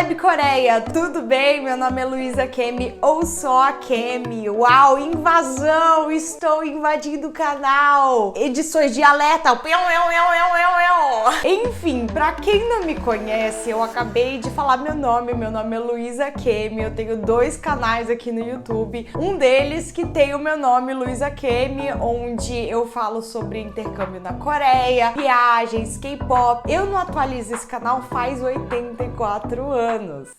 Web Coreia, tudo bem? Meu nome é Luísa Kemi, ou só a Kemi. Uau, invasão! Estou invadindo o canal. Edições de alerta. Enfim, pra quem não me conhece, eu acabei de falar meu nome é Luísa Kemi. Eu tenho dois canais aqui no YouTube. Um deles que tem o meu nome, Luísa Kemi, onde eu falo sobre intercâmbio na Coreia, viagens, K-pop. Eu não atualizo esse canal faz 84 anos.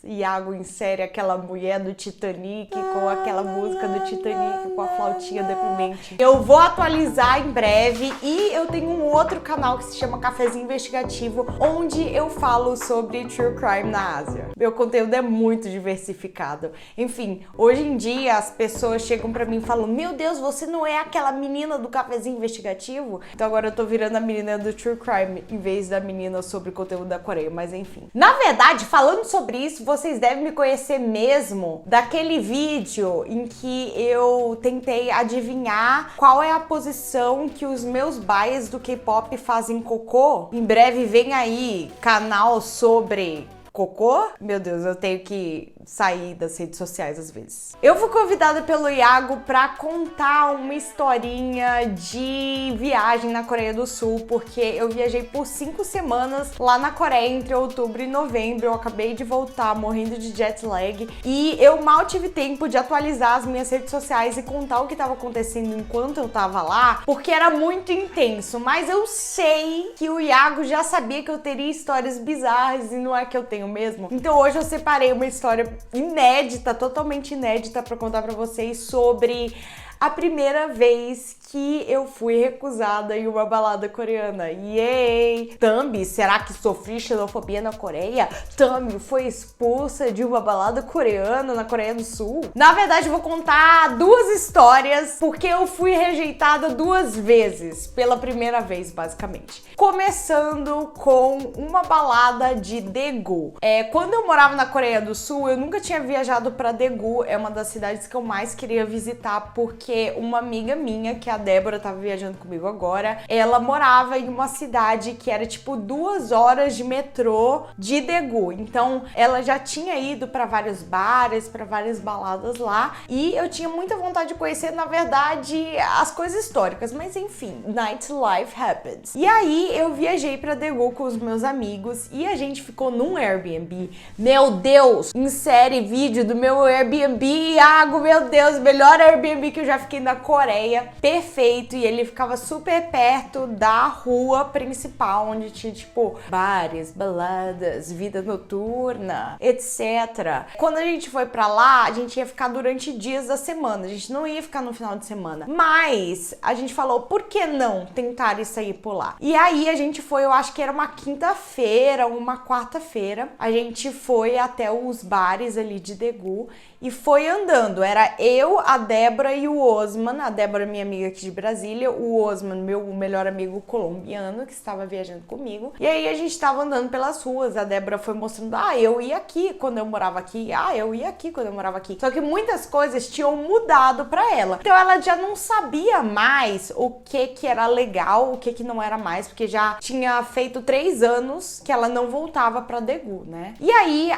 Iago insere aquela mulher do Titanic com aquela música do Titanic com a flautinha deprimente. Eu vou atualizar em breve e eu tenho um outro canal que se chama Cafezinho Investigativo, onde eu falo sobre True Crime na Ásia. Meu conteúdo é muito diversificado. Enfim, hoje em dia as pessoas chegam pra mim e falam: meu Deus, você não é aquela menina do Cafezinho Investigativo? Então agora eu tô virando a menina do True Crime em vez da menina sobre conteúdo da Coreia, mas enfim. Na verdade, falando sobre isso, vocês devem me conhecer mesmo daquele vídeo em que eu tentei adivinhar qual é a posição que os meus bias do K-pop fazem cocô. Em breve vem aí canal sobre cocô? Meu Deus, eu tenho que sair das redes sociais às vezes. Eu fui convidada pelo Iago pra contar uma historinha de viagem na Coreia do Sul, porque eu viajei por 5 semanas lá na Coreia entre outubro e novembro. Eu acabei de voltar morrendo de jet lag e eu mal tive tempo de atualizar as minhas redes sociais e contar o que estava acontecendo enquanto eu tava lá, porque era muito intenso. Mas eu sei que o Iago já sabia que eu teria histórias bizarras e não é que eu tenho mesmo. Então hoje eu separei uma história inédita, totalmente inédita, pra contar pra vocês sobre a primeira vez que eu fui recusada em uma balada coreana. Yay! Thumb, será que sofri xenofobia na Coreia? Thumb foi expulsa de uma balada coreana na Coreia do Sul? Na verdade, eu vou contar duas histórias, porque eu fui rejeitada 2 vezes, pela primeira vez, basicamente. Começando com uma balada de Daegu. Quando eu morava na Coreia do Sul, eu nunca tinha viajado pra Daegu, é uma das cidades que eu mais queria visitar, porque uma amiga minha, que a Débora tava viajando comigo agora, ela morava em uma cidade que era tipo 2 horas de metrô de Daegu. Então ela já tinha ido pra vários bares, pra várias baladas lá, e eu tinha muita vontade de conhecer, na verdade, as coisas históricas, mas enfim, nightlife happens. E aí eu viajei pra Daegu com os meus amigos e a gente ficou num Airbnb. Meu Deus, insere vídeo do meu Airbnb, Iago, meu Deus, melhor Airbnb que eu já fiquei na Coreia, perfeito, e ele ficava super perto da rua principal, onde tinha tipo bares, baladas, vida noturna, etc. Quando a gente foi pra lá, a gente ia ficar durante dias da semana, a gente não ia ficar no final de semana, mas a gente falou, por que não tentar isso aí por lá? E aí a gente foi, eu acho que era uma quinta-feira, uma quarta-feira, a gente foi até os bares ali de Daegu e foi andando. Era eu, a Débora e o Osman. A Débora, minha amiga aqui de Brasília, o Osman, meu melhor amigo colombiano, que estava viajando comigo. E aí a gente estava andando pelas ruas, a Débora foi mostrando, eu ia aqui quando eu morava aqui, eu ia aqui quando eu morava aqui. Só que muitas coisas tinham mudado pra ela. Então ela já não sabia mais o que era legal, o que não era mais, porque já tinha feito 3 anos que ela não voltava pra Daegu, né? E aí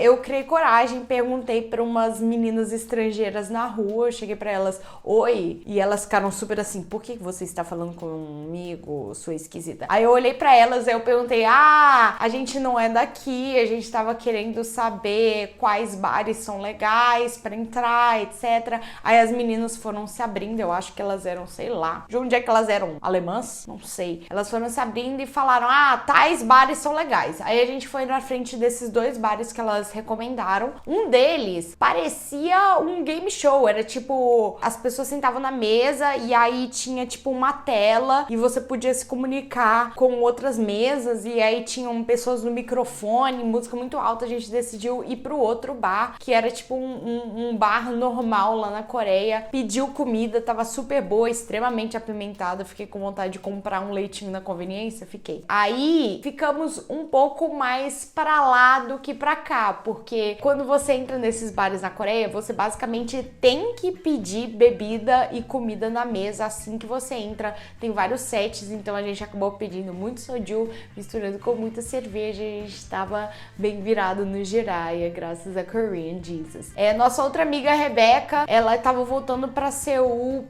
eu criei coragem, perguntei pra umas meninas estrangeiras na rua, eu cheguei pra elas, oi, e elas ficaram super assim, por que você está falando comigo, sua esquisita? Aí eu olhei pra elas, aí eu perguntei, a gente não é daqui, a gente tava querendo saber quais bares são legais pra entrar, etc. Aí as meninas foram se abrindo, eu acho que elas eram, sei lá, de onde é que elas eram? Alemãs? Não sei. Elas foram se abrindo e falaram, tais bares são legais. Aí a gente foi na frente desses 2 bares que elas recomendaram. Um deles parecia um game show, era tipo, as pessoas sentavam na mesa e aí tinha tipo uma tela e você podia se comunicar com outras mesas e aí tinham pessoas no microfone, música muito alta. A gente decidiu ir pro outro bar, que era tipo um bar normal lá na Coreia. Pediu comida, tava super boa, extremamente apimentada, fiquei com vontade de comprar um leitinho na conveniência, fiquei. Aí ficamos um pouco mais pra lá do que pra cá, porque quando você entra nesses bares na Coreia, você basicamente tem que pedir pedir bebida e comida na mesa assim que você entra. Tem vários sets, então a gente acabou pedindo muito soju, misturando com muita cerveja. A gente tava bem virado no Jiraiya, graças a Korean Jesus. Nossa outra amiga, Rebeca, ela tava voltando pra Seul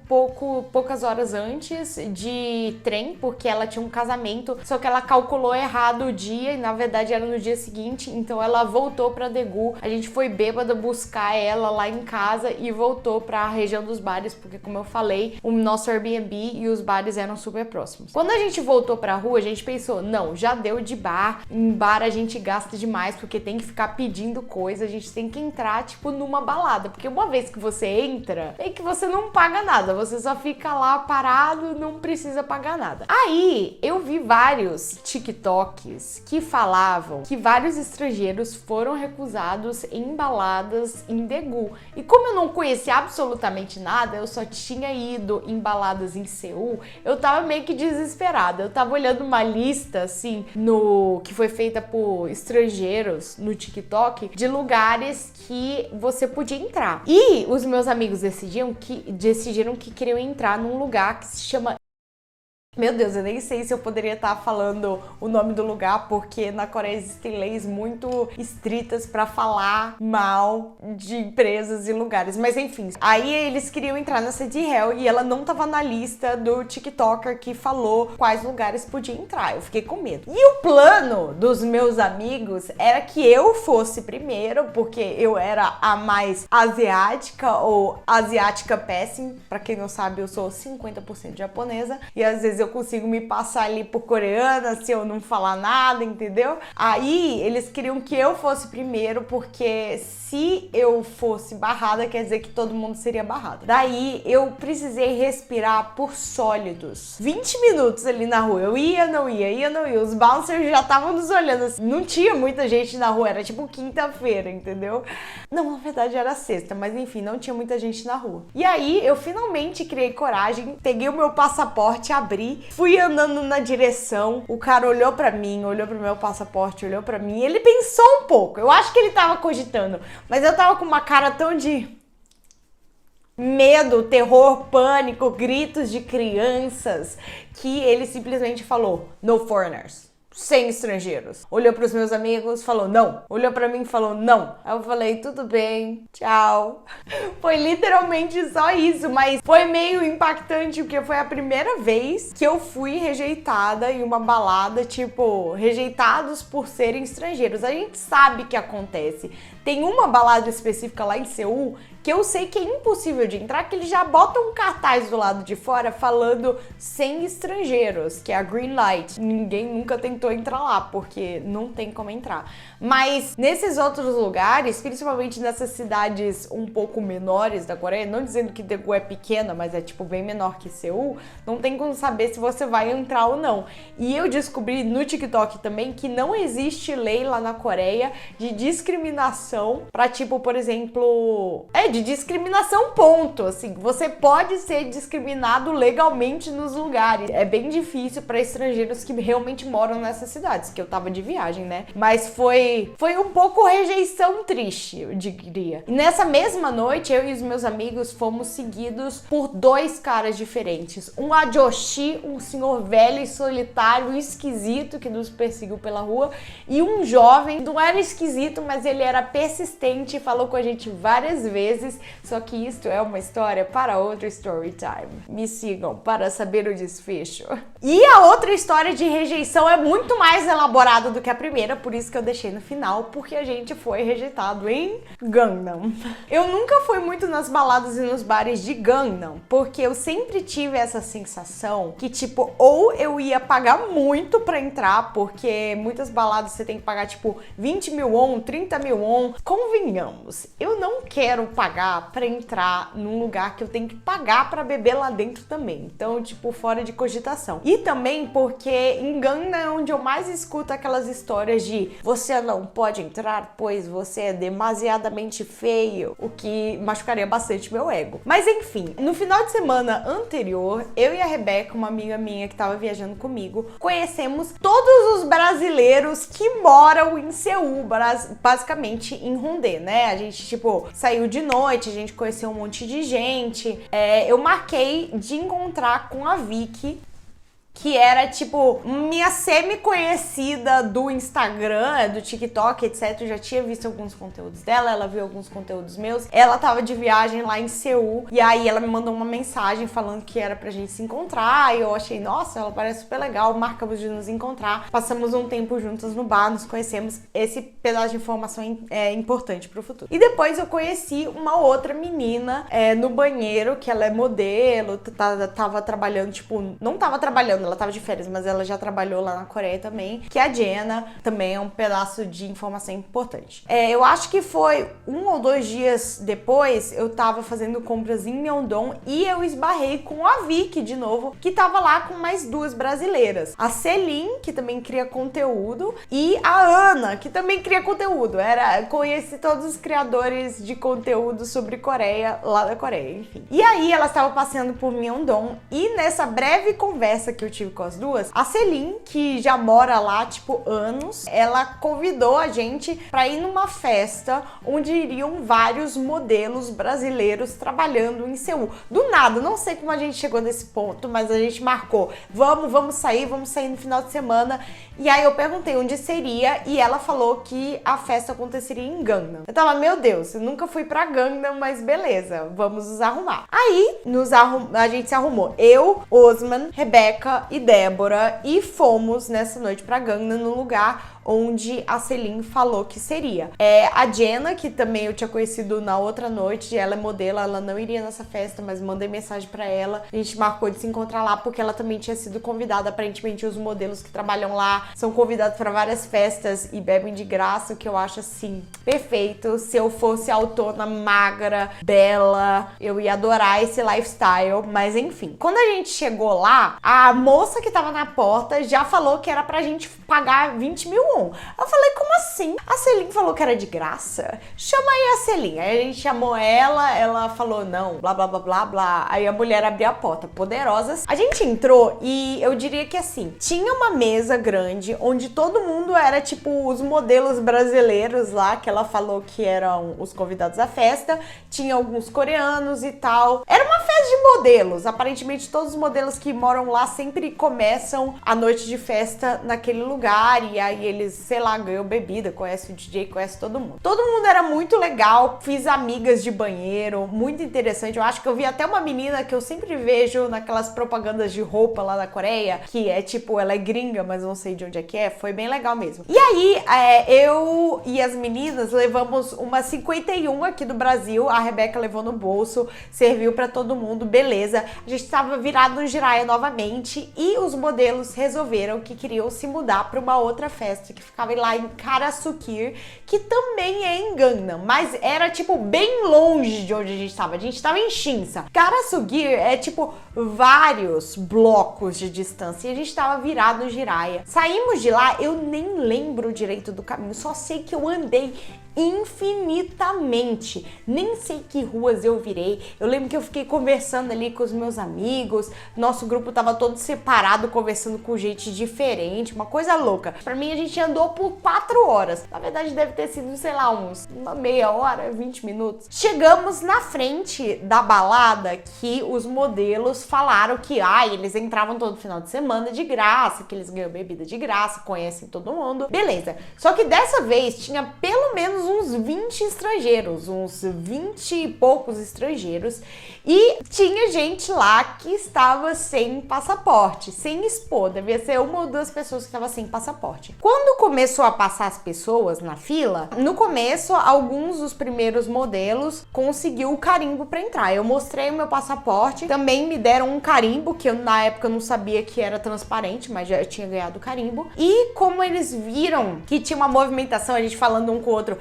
poucas horas antes de trem, porque ela tinha um casamento, só que ela calculou errado o dia e na verdade era no dia seguinte, então ela voltou pra Daegu. A gente foi bêbada buscar ela lá em casa e voltou pra região dos bares, porque como eu falei, o nosso Airbnb e os bares eram super próximos. Quando a gente voltou pra rua, a gente pensou, não, já deu de bar, em bar a gente gasta demais, porque tem que ficar pedindo coisa, a gente tem que entrar, tipo, numa balada, porque uma vez que você entra, é que você não paga nada, você só fica lá parado, não precisa pagar nada. Aí, eu vi vários TikToks que falavam que vários estrangeiros foram recusados em baladas em Daegu. E como eu não conhecia absolutamente nada, eu só tinha ido em baladas em Seul, eu tava meio que desesperada. Eu tava olhando uma lista, assim, que foi feita por estrangeiros no TikTok, de lugares que você podia entrar. E os meus amigos decidiram que queriam entrar num lugar que se chama... Meu Deus, eu nem sei se eu poderia estar falando o nome do lugar, porque na Coreia existem leis muito estritas pra falar mal de empresas e lugares. Mas enfim, aí eles queriam entrar na City Hall e ela não tava na lista do TikToker que falou quais lugares podia entrar. Eu fiquei com medo. E o plano dos meus amigos era que eu fosse primeiro, porque eu era a mais asiática ou asiática péssima. Pra quem não sabe, eu sou 50% japonesa e às vezes eu consigo me passar ali por coreana se eu não falar nada, entendeu? Aí eles queriam que eu fosse primeiro, porque se eu fosse barrada, quer dizer que todo mundo seria barrado. Daí eu precisei respirar por sólidos 20 minutos ali na rua. Eu ia, não ia, não ia. Os bouncers já estavam nos olhando assim. Não tinha muita gente na rua, era tipo quinta-feira, entendeu? Não, na verdade era sexta, mas enfim, não tinha muita gente na rua. E aí eu finalmente criei coragem, peguei o meu passaporte, abri, fui andando na direção, o cara olhou pra mim, olhou pro meu passaporte, olhou pra mim, ele pensou um pouco, eu acho que ele tava cogitando, mas eu tava com uma cara tão de medo, terror, pânico, gritos de crianças, que ele simplesmente falou, no foreigners. Sem estrangeiros. Olhou pros meus amigos, falou não. Olhou pra mim e falou não. Aí eu falei, tudo bem, tchau. Foi literalmente só isso, mas foi meio impactante, porque foi a primeira vez que eu fui rejeitada em uma balada, tipo, rejeitados por serem estrangeiros. A gente sabe que acontece. Tem uma balada específica lá em Seul que eu sei que é impossível de entrar, que eles já botam um cartaz do lado de fora falando sem estrangeiros, que é a Green Light. Ninguém nunca tentou entrar lá, porque não tem como entrar. Mas nesses outros lugares, principalmente nessas cidades um pouco menores da Coreia, não dizendo que Daegu é pequena, mas é tipo bem menor que Seul, não tem como saber se você vai entrar ou não. E eu descobri no TikTok também que não existe lei lá na Coreia de discriminação pra, tipo, por exemplo... de discriminação, ponto, assim, você pode ser discriminado legalmente nos lugares. É bem difícil para estrangeiros que realmente moram nessas cidades, que eu tava de viagem, né? Mas foi um pouco rejeição triste, eu diria. E nessa mesma noite, eu e os meus amigos fomos seguidos por dois caras diferentes. Um ajoshi, um senhor velho e solitário, esquisito, que nos perseguiu pela rua, e um jovem, não era esquisito, mas ele era persistente e falou com a gente várias vezes. Só que isto é uma história para outro story time. Me sigam para saber o desfecho. E a outra história de rejeição é muito mais elaborada do que a primeira, por isso que eu deixei no final, porque a gente foi rejeitado em Gangnam. Eu nunca fui muito nas baladas e nos bares de Gangnam, porque eu sempre tive essa sensação que, tipo, ou eu ia pagar muito pra entrar, porque muitas baladas você tem que pagar, tipo, 20 mil won, 30 mil won. Convenhamos, eu não quero pagar pra entrar num lugar que eu tenho que pagar pra beber lá dentro também. Então, tipo, fora de cogitação. E também porque em Gangnam é onde eu mais escuto aquelas histórias de você não pode entrar, pois você é demasiadamente feio, o que machucaria bastante meu ego. Mas enfim, no final de semana anterior, eu e a Rebeca, uma amiga minha que tava viajando comigo, conhecemos todos os brasileiros que moram em Seul, basicamente em Hongdae, né? A gente, tipo, saiu de noite, noite, a gente conheceu um monte de gente. Eu marquei de encontrar com a Vicky, que era, tipo, minha semi-conhecida do Instagram, do TikTok, etc. Eu já tinha visto alguns conteúdos dela, ela viu alguns conteúdos meus. Ela tava de viagem lá em Seul, e aí ela me mandou uma mensagem falando que era pra gente se encontrar, e eu achei, nossa, ela parece super legal, marcamos de nos encontrar. Passamos um tempo juntas no bar, nos conhecemos. Esse pedaço de informação é importante pro futuro. E depois eu conheci uma outra menina no banheiro, que ela é modelo, tava trabalhando, tipo, não tava trabalhando, ela tava de férias, mas ela já trabalhou lá na Coreia também, que é a Jenna, também é um pedaço de informação importante. Eu acho que foi 1 ou 2 dias depois, eu tava fazendo compras em Myeongdong e eu esbarrei com a Vicky de novo, que tava lá com mais 2 brasileiras. A Celine, que também cria conteúdo, e a Ana, que também cria conteúdo. Conheci todos os criadores de conteúdo sobre Coreia, lá da Coreia, enfim. E aí, elas estavam passeando por Myeongdong e nessa breve conversa que eu tive com as duas, a Celine, que já mora lá, tipo, anos, ela convidou a gente pra ir numa festa onde iriam vários modelos brasileiros trabalhando em Seul. Do nada, não sei como a gente chegou nesse ponto, mas a gente marcou, vamos sair no final de semana. E aí eu perguntei onde seria e ela falou que a festa aconteceria em Gangnam. Eu tava, meu Deus, eu nunca fui pra Gangnam, mas beleza, vamos nos arrumar. Aí, a gente se arrumou. Eu, Osman, Rebeca e Débora, e fomos nessa noite pra Gangnam, no lugar onde a Celine falou que seria. A Jenna, que também eu tinha conhecido na outra noite, ela é modelo, ela não iria nessa festa, mas mandei mensagem pra ela. A gente marcou de se encontrar lá porque ela também tinha sido convidada. Aparentemente os modelos que trabalham lá são convidados para várias festas e bebem de graça, o que eu acho assim perfeito. Se eu fosse autona, magra, bela, eu ia adorar esse lifestyle, mas enfim. Quando a gente chegou lá, a moça que tava na porta já falou que era pra gente pagar 20 mil won. Eu falei, como assim? A Celine falou que era de graça? Chama aí a Celine. Aí a gente chamou ela falou não, blá blá blá blá blá. Aí a mulher abriu a porta, poderosas. A gente entrou e eu diria que assim, tinha uma mesa grande onde todo mundo era tipo os modelos brasileiros lá, que ela falou que eram os convidados da festa. Tinha alguns coreanos e tal. Era uma festa de modelos. Aparentemente todos os modelos que moram lá sempre começam a noite de festa naquele lugar e aí eles, sei lá, ganham bebida, conhece o DJ, conhece todo mundo. Todo mundo era muito legal, fiz amigas de banheiro, muito interessante. Eu acho que eu vi até uma menina que eu sempre vejo naquelas propagandas de roupa lá da Coreia, que é tipo, ela é gringa, mas não sei de onde é que é. Foi bem legal mesmo. E aí, eu e as meninas levamos uma 51 aqui do Brasil, a Rebeca levou no bolso, serviu pra todo mundo, beleza. A gente tava virado no Jiraiya novamente e os modelos resolveram que queriam se mudar pra uma outra festa que ficava lá em Karasukir, que também é em Gangnam, mas era tipo bem longe de onde a gente tava. A gente tava em Shinsa. Karasukir é tipo vários blocos de distância e a gente tava virado no Jiraiya. Saímos de lá, eu nem lembro direito do caminho, só sei que eu andei infinitamente. Nem sei que ruas eu virei. Eu lembro que eu fiquei conversando ali com os meus amigos. Nosso grupo tava todo separado, conversando com gente diferente. Uma coisa louca. Pra mim, a gente andou por 4 horas. Na verdade, deve ter sido, sei lá, uma meia hora, 20 minutos. Chegamos na frente da balada que os modelos falaram que, eles entravam todo final de semana de graça, que eles ganham bebida de graça, conhecem todo mundo. Beleza. Só que dessa vez, tinha pelo menos uns 20 estrangeiros, uns 20 e poucos estrangeiros, e tinha gente lá que estava sem passaporte, sem expor, devia ser uma ou duas pessoas que estavam sem passaporte. Quando começou a passar as pessoas na fila, no começo, alguns dos primeiros modelos conseguiu o carimbo para entrar. Eu mostrei o meu passaporte, também me deram um carimbo, que eu na época não sabia que era transparente, mas já tinha ganhado o carimbo, e como eles viram que tinha uma movimentação, a gente falando um com o outro,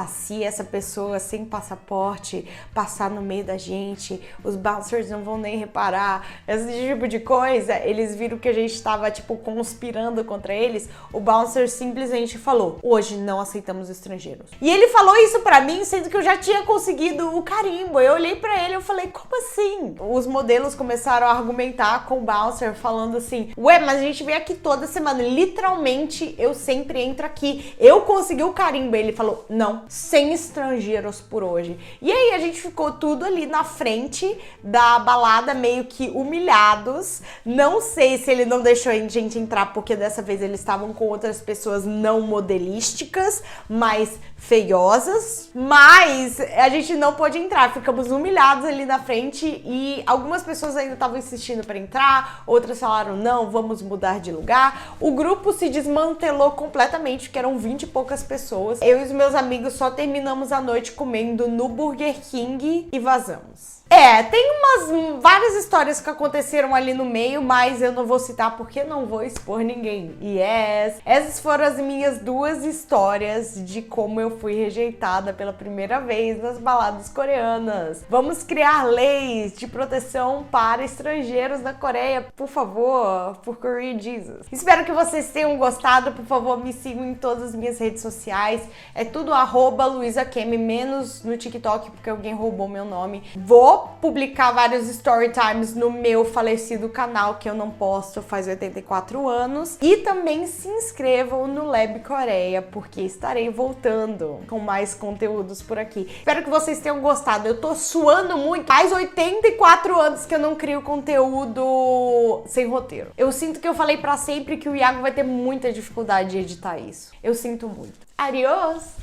se essa pessoa sem passaporte passar no meio da gente, os bouncers bouncers não vão nem reparar, esse tipo de coisa. Eles viram que a gente tava, tipo, conspirando contra eles. O bouncer simplesmente falou: hoje não aceitamos estrangeiros. E ele falou isso pra mim, sendo que eu já tinha conseguido o carimbo. Eu olhei pra ele e falei: como assim? Os modelos começaram a argumentar com o bouncer, falando assim: ué, mas a gente vem aqui toda semana, literalmente eu sempre entro aqui, eu consegui o carimbo. Ele falou: não, sem estrangeiros por hoje. E aí a gente ficou tudo ali na frente da balada, meio que humilhados. Não sei se ele não deixou a gente entrar porque dessa vez eles estavam com outras pessoas não modelísticas, mas feiosas, mas a gente não pôde entrar, ficamos humilhados ali na frente e algumas pessoas ainda estavam insistindo para entrar, outras falaram: não, vamos mudar de lugar. O grupo se desmantelou completamente, porque eram 20 e poucas pessoas. Eu e os meus amigos só terminamos a noite comendo no Burger King e vazamos. Tem várias histórias que aconteceram ali no meio, mas eu não vou citar porque não vou expor ninguém. Essas foram as minhas 2 histórias de como eu fui rejeitada pela primeira vez nas baladas coreanas. Vamos criar leis de proteção para estrangeiros na Coreia, por favor, por Korea Jesus. Espero que vocês tenham gostado. Por favor, me sigam em todas as minhas redes sociais. É tudo @LuizaKemi, menos no TikTok, porque alguém roubou meu nome. Vou publicar vários story times no meu falecido canal, que eu não posto faz 84 anos. E também se inscrevam no Lab Coreia, porque estarei voltando com mais conteúdos por aqui. Espero que vocês tenham gostado. Eu tô suando muito. Faz 84 anos que eu não crio conteúdo sem roteiro. Eu sinto que eu falei pra sempre que o Iago vai ter muita dificuldade de editar isso. Eu sinto muito. Adiós!